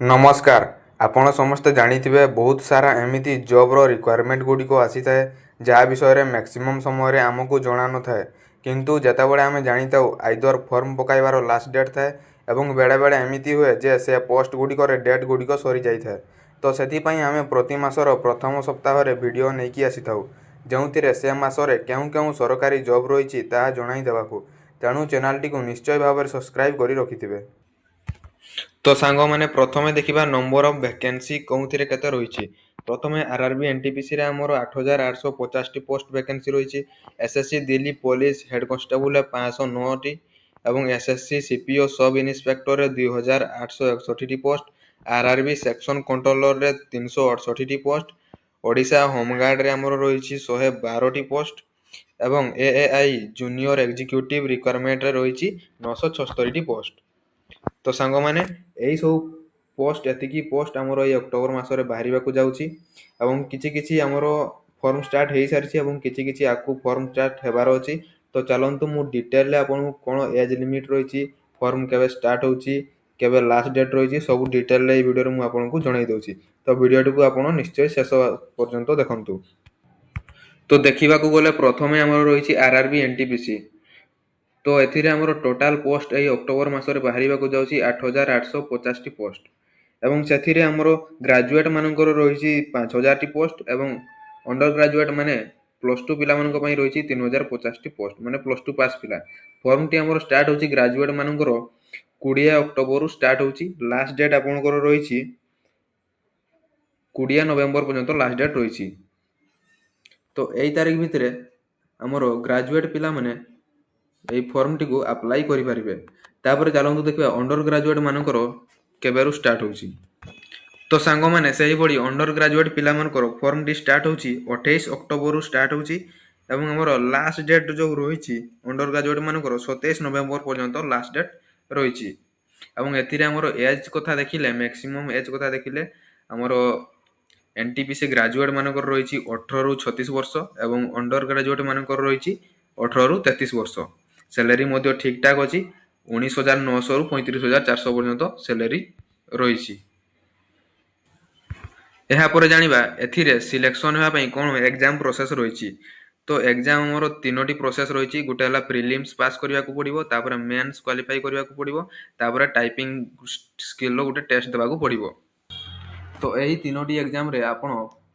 नमस्कार। आपण समस्ते जानिथिबे बहुत सारा एमिति जॉब रिक्वायरमेंट गुड़िक आसी थाए जहाँ विषय में मैक्सिमम समय रे आमको जणा न थाए किंतु जेतेबेले आमे जानिताउ आइदर फॉर्म पकाइबार लास्ट डेट थाए एवं बेले बेले एमिति हुए जे से पोस्ट गुड़िक डेट गुड़िक सरी जाई थाए। तो सेथिपई आमे प्रति मासर प्रथम सप्ताह रे वीडियो नेकी आसी थाउ जोंथिरे से मासरे केउ केउ सरकारी जॉब रहिछि ताहा जणाई देबाकू। तेणु चैनल टी को निश्चय भाव सब्सक्राइब करी रखिथिबे। तो सांग मैंने प्रथमे देखा नंबर ऑफ वैकेंसी कौन केते रही। प्रथमे आरआरबी एनटीपीसी रे हमर 8850 टी पोस्ट वैकेंसी रही। SSC Delhi police head constable 509 टी एवं एसएससी सीपीओ सब इन्स्पेक्टर 2861 टी पोस्ट। आरआरबी सेक्शन कंट्रोलर रे 368 टी पोस्ट। ओडिशा होमगार्ड रे हमर रही 112 टी पोस्ट एवं एएआई जूनियर एग्जीक्यूटिव रिक्वायरमेंट रे रही 976 टी पोस्ट। तो सांग मैंने यही सब पोस्ट एतिकी पोस्ट आमर ये अक्टोबर मासरे बाहर को जाऊँगी एवं किछि किछि आमर फॉर्म स्टार्ट हो सारी एवं किछि किछि आकु फॉर्म स्टार्ट हेबार अछि। तो चलतु मु डिटेल आपन कौन एज लिमिट रही फॉर्म केवे स्टार्ट होची केवे लास्ट डेट रही सब डिटेल ये वीडियो मु आपको जणाई दउची। तो वीडियो को आपन निश्चय शेष पर्यंत देखंतु। तो देखा गले प्रथमे आमर रही आरआरबी एनटीपीसी। तो एथिरे हमर टोटाल पोस्ट ए अक्टोबर मासरे बाहर को जाउची 8850 टी पोस्ट एवं सेथिरे हमर ग्रेजुएट मानकर रही 5000 टी पोस्ट एवं अंडर ग्रेजुएट माने प्लस टू पिला मानक पई रही 3050 टी पोस्ट माने प्लस टू पास पिला। फॉर्म टी हमर स्टार्ट होची ग्रेजुएट मानकर 20 अक्टोबर स्टार्ट होची। लास्ट डेट आपनकर रही 20 नवेम्बर पर्यंत लास्ट डेट रही। तो एई तारिख भितरे हमर ग्रेजुएट पिला माने এই ଫର୍ମଟି କୁ ଆପ୍ଲାଏ କରିପାରିବେ। ତାପରେ ଚାଲନ୍ତୁ ଦେଖିବା ଅଣ୍ଡର ଗ୍ରାଜୁଏଟ୍ ମାନଙ୍କର କେବେରୁ ଷ୍ଟାର୍ଟ ହେଉଛି। ତ ସାଙ୍ଗମାନେ ସେହିଭଳି ଅଣ୍ଡର ଗ୍ରାଜୁଏଟ୍ ପିଲାମାନଙ୍କର ଫର୍ମଟି ଷ୍ଟାର୍ଟ ହେଉଛି 28 ଅକ୍ଟୋବରରୁ ଷ୍ଟାର୍ଟ ହେଉଛି ଏବଂ ଆମର ଲାଷ୍ଟ ଡେଟ୍ ଯେଉଁ ରହିଛି ଅଣ୍ଡର ଗ୍ରାଜୁଏଟ୍ ମାନଙ୍କର 27 ନଭେମ୍ବର ପର୍ଯ୍ୟନ୍ତ ଲାଷ୍ଟ ଡେଟ୍ ରହିଛି। ଏବଂ ଏଥିରେ ଆମର ଏଜ୍ କଥା ଦେଖିଲେ ମ୍ୟାକ୍ସିମମ୍ ଏଜ୍ କଥା ଦେଖିଲେ ଆମର ଏନଟିପିସି ଗ୍ରାଜୁଏଟ୍ ମାନଙ୍କର ରହିଛି 18ରୁ 36 ବର୍ଷ ଏବଂ ଅଣ୍ଡର ଗ୍ରାଜୁଏଟ୍ ମାନଙ୍କର ରହିଛି 18ରୁ 33 ବର୍ଷ। सैलरी मध्य ठीक ठाक अच्छी 19,900 रु 35,400 पर्यंत सैलरी रही। यापर जाना ए सिलेक्शन होगापी कौन एग्जाम प्रोसेस रही। तो एग्जाम मोर 3टी प्रोसेस रही। गोटे है प्रिलिम्स पास करने को पड़ो, तापर मेन्स क्वालिफाई करने को पड़ो, तापर टाइपिंग स्किल गोटे टेस्ट देवा पड़ो। तो यही 3टी एग्जाम रे आपण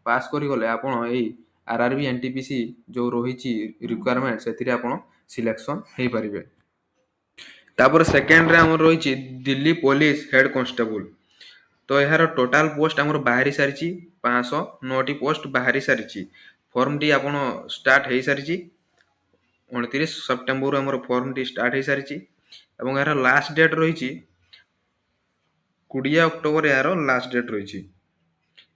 पास करगले आपण यही आरआरबी एनटीपीसी जो रही रिक्वायरमेंट से आपण सिलेक्शन हो पारे। तापर सेकेंड रे हमर रही दिल्ली पुलिस हेड कांस्टेबल। तो यार टोटाल पोस्ट आमर बाहरी सारी 509 टी पोस्ट बाहरी सारी। फॉर्म टी आपण स्टार्ट हो सारी 29 सेप्टेम्बर आमर फॉर्म टी स्टार्ट हो सारी एवं यार लास्ट डेट रही 20 अक्टोबर यार लास्ट डेट रही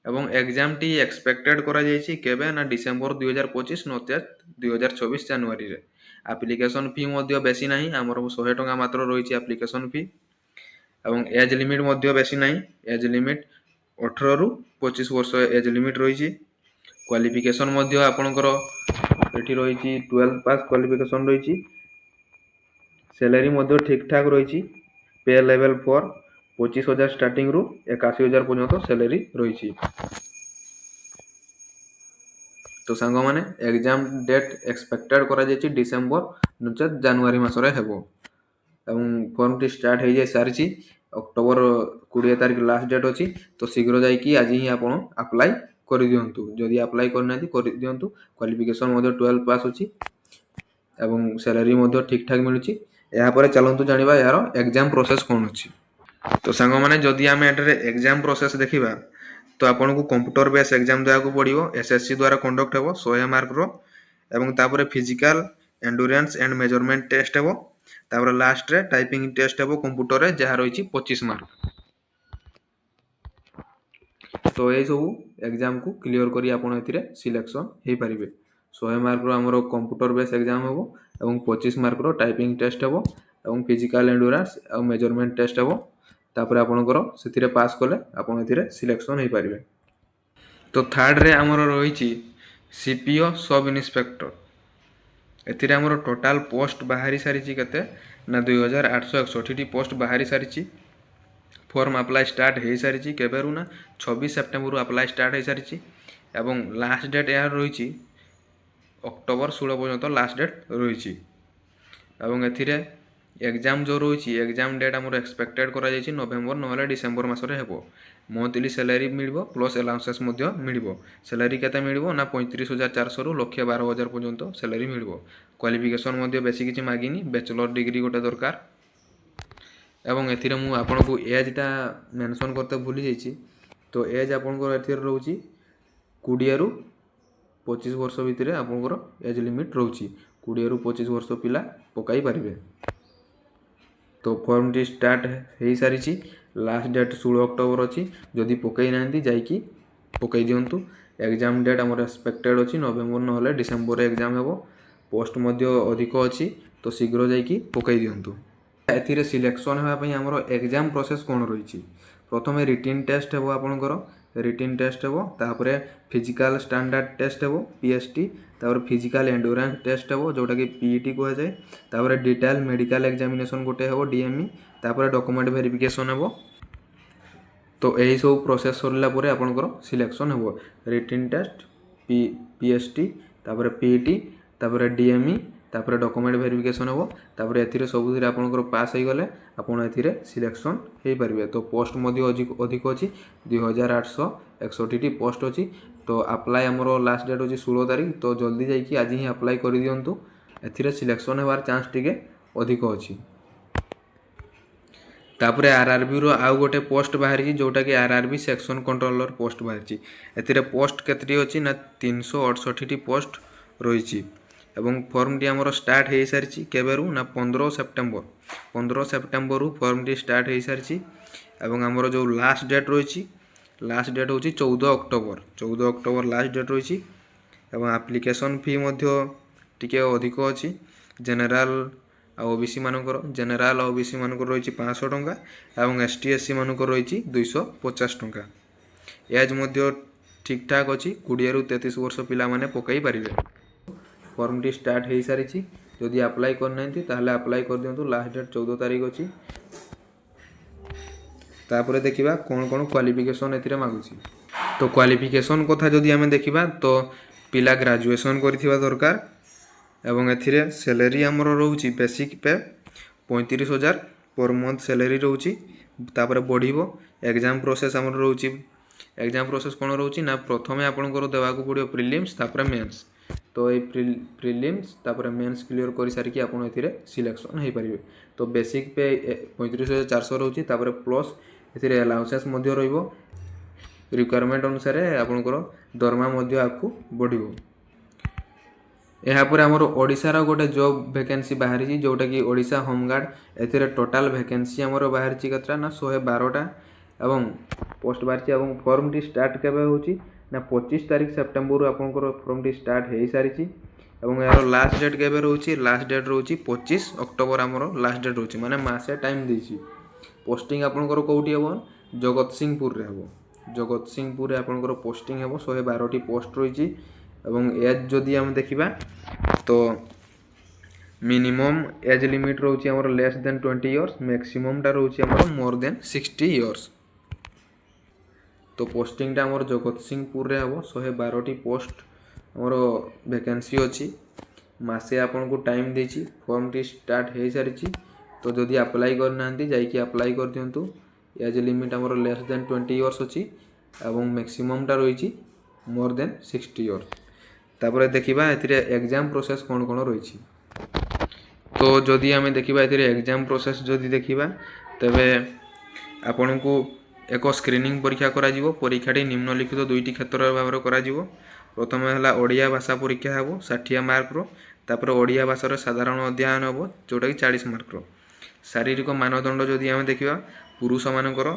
एवं एग्जाम टी एक्सपेक्टेड करा जायछि केबे ना डिसेंबर 2025 नोतेत 2024 जनवरी रे। एप्लिकेशन फी मध्य बेसी नाही हमर 100 टका मात्र रही एप्लिकेशन फी एवं एज लिमिट मध्य बेसी नाही। एज लिमिट 18 रु 25 वर्ष एज लिमिट रही। क्वालिफिकेशन मध्य आपनकर एठी रही 12 पास क्वालिफिकेशन रही। सैलरी मध्य ठीक ठाक रही। पे लेवल 4 25,000 स्टार्टिंग रु 81,000 पर्यंत सैलरी रही। तो सांग माने एग्जाम डेट एक्सपेक्टेड करा जायछि डिसेंबर नचेत जनवरी मासरे हेबो एवं फॉर्म टी स्टार्ट हो जाय सारी अक्टोबर 20 तारिख लास्ट डेट अछि। तो शीघ्र जाय कि आज ही आपण अप्लाई कर दियंतु। जदि अप्लाई करना कर दियंतु। क्वालिफिकेशन मध्य 12 पास अछि एवं सैलरी मध्य ठीक ठाक मिलुछि। या परे चलंतु जानिबा यार एग्जाम प्रोसेस कोन अछि। तो सांग माने जदि आमे एटरे एग्जाम प्रोसेस देखिबा तो आपन को कंप्यूटर बेस एग्जाम देवा को पड़िबो। एसएससी द्वारा कंडक्ट हेबो 100 मार्क रो एवं तापरे फिजिकल एंडुरेंस एंड मेजरमेंट टेस्ट हेबो। तापरे लास्ट रे टाइपिंग टेस्ट हेबो कंप्यूटर रे जहा रहिछि 25 मार्क। तो ए सब एग्जाम को क्लियर करी आपन एथिरे सिलेक्शन हे परिबे। 100 मार्क रो हमरो कंप्यूटर बेस एग्जाम हेबो एवं 25 मार्क रो टाइपिंग टेस्ट हेबो एवं फिजिकल एंडुरेंस एवं मेजरमेंट टेस्ट हेबो। तापरे आपनकर सेथिरे पास कले आपन एथिरे सिलेक्शन हे परिबे। तो थर्ड रे हमर रहिछि सीपीओ सब इन्स्पेक्टर। एथिरे हमर टोटाल पोस्ट बाहरी सारी केते ना 2861 टी पोस्ट बाहरी सारी। ଫର୍ମ ଆପ୍ଲାଏ ଷ୍ଟାର୍ଟ ହୋଇସାରିଛି କେବେରୁ ନା 26 ସେପ୍ଟେମ୍ବରରୁ ଆପ୍ଲାଏ ଷ୍ଟାର୍ଟ ହୋଇସାରିଛି ଏବଂ ଲାଷ୍ଟ ଡେଟ୍ ଏହାର ରହିଛି ଅକ୍ଟୋବର 16 ପର୍ଯ୍ୟନ୍ତ ଲାଷ୍ଟ ଡେଟ୍ ରହିଛି ଏବଂ ଏଥିରେ ଏକ୍ଜାମ୍ ଯେଉଁ ରହିଛି ଏକ୍ଜାମ୍ ଡେଟ୍ ଆମର ଏକ୍ସପେକ୍ଟେଡ଼ କରାଯାଇଛି ନଭେମ୍ବର ନହେଲେ ଡିସେମ୍ବର ମାସରେ ହେବ। ମନ୍ଥଲି ସାଲାରୀ ମିଳିବ ପ୍ଲସ୍ ଆଲାଉନ୍ସେସ୍ ମଧ୍ୟ ମିଳିବ। ସାଲାରୀ କେତେ ମିଳିବ ନା 35,400ରୁ 1,12,000 ପର୍ଯ୍ୟନ୍ତ ସାଲାରୀ ମିଳିବ। କ୍ୱାଲିଫିକେସନ୍ ମଧ୍ୟ ବେଶୀ କିଛି ମାଗିନି, ବ୍ୟାଚଲର ଡିଗ୍ରୀ ଗୋଟେ ଦରକାର ଏବଂ ଏଥିରେ ମୁଁ ଆପଣଙ୍କୁ ଏଜ୍ଟା ମେନସନ୍ କରତେ ଭୁଲି ଯାଇଛି। ତ ଏଜ୍ ଆପଣଙ୍କର ଏଥିରେ ରହୁଛି 20ରୁ 25 ବର୍ଷ ଭିତରେ ଆପଣଙ୍କର ଏଜ୍ ଲିମିଟ୍ ରହୁଛି। 20ରୁ 25 ବର୍ଷ ପିଲା ପକାଇ ପାରିବେ। ତ ଫର୍ମଟି ଷ୍ଟାର୍ଟ ହୋଇସାରିଛି, ଲାଷ୍ଟ ଡେଟ୍ 16 ଅକ୍ଟୋବର ଅଛି। ଯଦି ପକାଇ ନାହାନ୍ତି ଯାଇକି ପକାଇ ଦିଅନ୍ତୁ। ଏକ୍ଜାମ୍ ଡେଟ୍ ଆମର ଏକ୍ସପେକ୍ଟେଡ଼ ଅଛି ନଭେମ୍ବର ନହେଲେ ଡିସେମ୍ବରରେ ଏକ୍ଜାମ୍ ହେବ। ପୋଷ୍ଟ ମଧ୍ୟ ଅଧିକ ଅଛି, ତ ଶୀଘ୍ର ଯାଇକି ପକାଇ ଦିଅନ୍ତୁ। ଏଥିରେ ସିଲେକ୍ସନ୍ ହେବା ପାଇଁ ଆମର ଏକ୍ଜାମ୍ ପ୍ରୋସେସ୍ କ'ଣ ରହିଛି? ପ୍ରଥମେ ରିଟିନ୍ ଟେଷ୍ଟ ହେବ ଆପଣଙ୍କର, ରିଟିନ୍ ଟେଷ୍ଟ ହେବ, ତାପରେ ଫିଜିକାଲ୍ ଷ୍ଟାଣ୍ଡାର୍ଡ଼ ଟେଷ୍ଟ ହେବ PST, ତାପରେ ଫିଜିକାଲ୍ ଏଣ୍ଡୁରାନ୍ସ ଟେଷ୍ଟ ହେବ ଯେଉଁଟାକି PET କୁହାଯାଏ, ତାପରେ ଡିଟେଲ୍ ମେଡ଼ିକାଲ୍ ଏକ୍ଜାମିନେସନ୍ ଗୋଟେ ହେବ DME, ତାପରେ ଡକୁମେଣ୍ଟ ଭେରିଫିକେସନ୍ ହେବ। ତ ଏହିସବୁ ପ୍ରୋସେସ୍ ସରିଲା ପରେ ଆପଣଙ୍କର ସିଲେକ୍ସନ୍ ହେବ। ରିଟିନ୍ ଟେଷ୍ଟ, PST, ତାପରେ PET, ତାପରେ DME, ତାପରେ ଡକୁମେଣ୍ଟ ଭେରିଫିକେସନ୍ ହେବ। ତାପରେ ଏଥିରେ ସବୁଥିରେ ଆପଣଙ୍କର ପାସ୍ ହୋଇଗଲେ ଆପଣ ଏଥିରେ ସିଲେକ୍ସନ୍ ହୋଇପାରିବେ। ତ ପୋଷ୍ଟ ମଧ୍ୟ ଅଧିକ ଅଛି, 2,861ଟି ପୋଷ୍ଟ ଅଛି। ତ ଆପ୍ଲାଏ ଆମର ଲାଷ୍ଟ ଡେଟ୍ ଅଛି 16 ତାରିଖ। ତ ଜଲ୍ଦି ଯାଇକି ଆଜି ହିଁ ଆପ୍ଲାଏ କରିଦିଅନ୍ତୁ। ଏଥିରେ ସିଲେକ୍ସନ୍ ହେବାର ଚାନ୍ସ ଟିକେ ଅଧିକ ଅଛି। ତାପରେ RRBର ଆଉ ଗୋଟେ ପୋଷ୍ଟ ବାହାରିଛି ଯେଉଁଟାକି RRB ସେକ୍ସନ୍ କଣ୍ଟ୍ରୋଲର ପୋଷ୍ଟ ବାହାରିଛି। ଏଥିରେ ପୋଷ୍ଟ କେତେଟି ଅଛି ନା 368ଟି ପୋଷ୍ଟ ରହିଛି ଏବଂ ଫର୍ମଟି ଆମର ଷ୍ଟାର୍ଟ ହୋଇସାରିଛି କେବେରୁ ନା 15 ସେପ୍ଟେମ୍ବରରୁ ଫର୍ମଟି ଷ୍ଟାର୍ଟ ହୋଇସାରିଛି ଏବଂ ଆମର ଯେଉଁ ଲାଷ୍ଟ ଡେଟ୍ ରହିଛି, ଲାଷ୍ଟ ଡେଟ୍ ହେଉଛି 14 ଅକ୍ଟୋବର ଲାଷ୍ଟ ଡେଟ୍ ରହିଛି ଏବଂ ଆପ୍ଲିକେସନ୍ ଫି ମଧ୍ୟ ଟିକେ ଅଧିକ ଅଛି। ଜେନେରାଲ୍ ଆଉ OBC ମାନଙ୍କର, ଜେନେରାଲ୍ ଆଉ OBC ମାନଙ୍କର ରହିଛି 500 ଟଙ୍କା ଏବଂ ST SC ମାନଙ୍କର ରହିଛି 250 ଟଙ୍କା। ଏଜ୍ ମଧ୍ୟ ଠିକ୍ଠାକ୍ ଅଛି, 20ରୁ 33 ବର୍ଷ ପିଲାମାନେ ପକାଇ ପାରିବେ। ଫର୍ମଟି ଷ୍ଟାର୍ଟ ହୋଇସାରିଛି, ଯଦି ଆପ୍ଲାଏ କରିନାହାନ୍ତି ତାହେଲେ ଆପ୍ଲାଏ କରିଦିଅନ୍ତୁ। ଲାଷ୍ଟ ଡେଟ୍ 14 ତାରିଖ ଅଛି। ତାପରେ ଦେଖିବା କ'ଣ କ୍ୱାଲିଫିକେସନ୍ ଏଥିରେ ମାଗୁଛି। ତ କ୍ୱାଲିଫିକେସନ୍ କଥା ଯଦି ଆମେ ଦେଖିବା ତ ପିଲା ଗ୍ରାଜୁଏସନ୍ କରିଥିବା ଦରକାର ଏବଂ ଏଥିରେ ସାଲାରୀ ଆମର ରହୁଛି basic pay 35,000 per month salary ରହୁଛି। ତାପରେ ବଢ଼ିବ। ଏକ୍ଜାମ୍ ପ୍ରୋସେସ୍ ଆମର ରହୁଛି, ଏକ୍ଜାମ୍ ପ୍ରୋସେସ୍ କ'ଣ ରହୁଛି ନା ପ୍ରଥମେ ଆପଣଙ୍କର ଦେବାକୁ ପଡ଼ିବ ପ୍ରିଲିମ୍ସ ତାପରେ ମେନ୍ସ। ତ ଏଇ ପ୍ରିଲିମ୍ସ ତାପରେ ମେନ୍ସ କ୍ଲିୟର କରିସାରିକି ଆପଣ ଏଥିରେ ସିଲେକ୍ସନ୍ ହୋଇପାରିବେ। ତ ବେସିକ୍ ପେ 35,400 ରହୁଛି, ତାପରେ ପ୍ଲସ୍ ଏଥିରେ ଆଲାଉନ୍ସେସ୍ ମଧ୍ୟ ରହିବ। ରିକ୍ୱାରମେଣ୍ଟ ଅନୁସାରେ ଆପଣଙ୍କର ଦରମା ମଧ୍ୟ ଆଗକୁ ବଢ଼ିବ। ଏହାପରେ ଆମର ଓଡ଼ିଶାର ଗୋଟେ ଜବ୍ ଭ୍ୟାକେନ୍ସି ବାହାରିଛି ଯେଉଁଟାକି ଓଡ଼ିଶା ହୋମଗାର୍ଡ଼। ଏଥିରେ ଟୋଟାଲ୍ ଭ୍ୟାକେନ୍ସି ଆମର ବାହାରିଛି କେତେଟା ନା 112ଟା ଏବଂ ପୋଷ୍ଟ ବାହାରିଛି ଏବଂ ଫର୍ମଟି ଷ୍ଟାର୍ଟ କେବେ ହେଉଛି ନା 25 ତାରିଖ ସେପ୍ଟେମ୍ବରରୁ ଆପଣଙ୍କର ଫର୍ମଟି ଷ୍ଟାର୍ଟ ହୋଇସାରିଛି ଏବଂ ଏହାର ଲାଷ୍ଟ ଡେଟ୍ କେବେ ରହୁଛି? ଲାଷ୍ଟ ଡେଟ୍ ରହୁଛି 25 ଅକ୍ଟୋବର ଆମର ଲାଷ୍ଟ ଡେଟ୍ ରହୁଛି, ମାନେ ମାସେ ଟାଇମ୍ ଦେଇଛି। ପୋଷ୍ଟିଂ ଆପଣଙ୍କର କେଉଁଠି ହେବ? ଜଗତସିଂହପୁରରେ ହେବ। ଜଗତସିଂହପୁରରେ ଆପଣଙ୍କର ପୋଷ୍ଟିଂ ହେବ। 112ଟି ପୋଷ୍ଟ ରହିଛି ଏବଂ ଏଜ୍ ଯଦି ଆମେ ଦେଖିବା ତ ମିନିମମ୍ ଏଜ୍ ଲିମିଟ୍ ରହୁଛି ଆମର ଲେସ୍ ଦେନ୍ 20 ଇୟର୍ସ, ମ୍ୟାକ୍ସିମମ୍ଟା ରହୁଛି ଆମର ମୋର୍ ଦେନ୍ 60 ଇୟର୍ସ। ତ ପୋଷ୍ଟିଂଟା ଆମର ଜଗତସିଂହପୁରରେ ହେବ। 112ଟି ପୋଷ୍ଟ ଆମର ଭ୍ୟାକେନ୍ସି ଅଛି। ମାସେ ଆପଣଙ୍କୁ ଟାଇମ୍ ଦେଇଛି। ଫର୍ମଟି ଷ୍ଟାର୍ଟ ହୋଇସାରିଛି। ତ ଯଦି ଆପ୍ଲାଏ କରିନାହାନ୍ତି ଯାଇକି ଆପ୍ଲାଏ କରିଦିଅନ୍ତୁ। ଏଜ୍ ଲିମିଟ୍ ଆମର ଲେସ୍ ଦେନ୍ 20 ଇୟର୍ସ ଅଛି ଏବଂ ମ୍ୟାକ୍ସିମମ୍ଟା ରହିଛି ମୋର୍ ଦେନ୍ 60 ଇୟର୍ସ। ତାପରେ ଦେଖିବା ଏଥିରେ ଏକ୍ଜାମ୍ ପ୍ରୋସେସ୍ କ'ଣ ରହିଛି। ତ ଯଦି ଆମେ ଦେଖିବା ଏଥିରେ ଏକ୍ଜାମ୍ ପ୍ରୋସେସ୍ ଯଦି ଦେଖିବା ତେବେ ଆପଣଙ୍କୁ ଏକ ସ୍କ୍ରିନିଂ ପରୀକ୍ଷା କରାଯିବ। ପରୀକ୍ଷାଟି ନିମ୍ନଲିଖିତ 2ଟି କ୍ଷେତ୍ର ଭାବରେ କରାଯିବ। ପ୍ରଥମେ ହେଲା ଓଡ଼ିଆ ଭାଷା ପରୀକ୍ଷା ହେବ 60 ମାର୍କର, ତାପରେ ଓଡ଼ିଆ ଭାଷାର ସାଧାରଣ ଅଧ୍ୟୟନ ହେବ ଯେଉଁଟାକି 40 ମାର୍କର। ଶାରୀରିକ ମାନଦଣ୍ଡ ଯଦି ଆମେ ଦେଖିବା ପୁରୁଷମାନଙ୍କର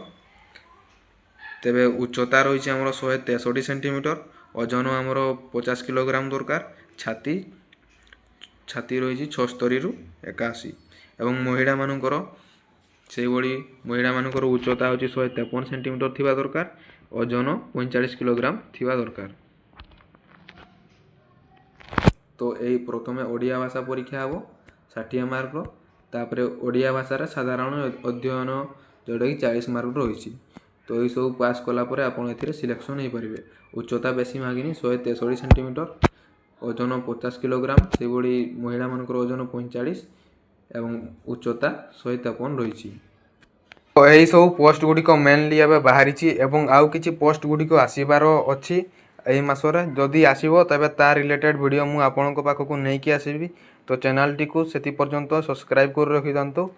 ତେବେ ଉଚ୍ଚତା ରହିଛି ଆମର 163 ସେଣ୍ଟିମିଟର, ଓଜନ ଆମର 50 କିଲୋଗ୍ରାମ ଦରକାର, ଛାତି ରହିଛି 76ରୁ 81 ଏବଂ ମହିଳାମାନଙ୍କର ସେଇଭଳି ମହିଳାମାନଙ୍କର ଉଚ୍ଚତା ହେଉଛି 153 ସେଣ୍ଟିମିଟର ଥିବା ଦରକାର, ଓଜନ 45 କିଲୋଗ୍ରାମ ଥିବା ଦରକାର। ତ ଏଇ ପ୍ରଥମେ ଓଡ଼ିଆ ଭାଷା ପରୀକ୍ଷା ହେବ 60 ମାର୍କର, ତାପରେ ଓଡ଼ିଆ ଭାଷାରେ ସାଧାରଣ ଅଧ୍ୟୟନ जोटाकि 40 मार्क रही। तो ये सब पास कलापर आप सिलेक्शन हो पारे। उच्चता बेसी मागिनी 163 सेंटीमीटर, ओजन 50 किलोग्राम, से बड़ी महिला मान ओजन 45 एवं उच्चता 153 रही। तो यही सब पोस्ट गुड़िक मेनली एवं बाहरी एवं आउ किसी पोस्ट गुड़िक आसबार अच्छी यही मसरे जदि आसो तेज तार रिलेटेड वीडियो मुझे आपण पाखक नहीं आसबि। तो चैनल टी को से पर्यंत सब्सक्राइब कर रखि था।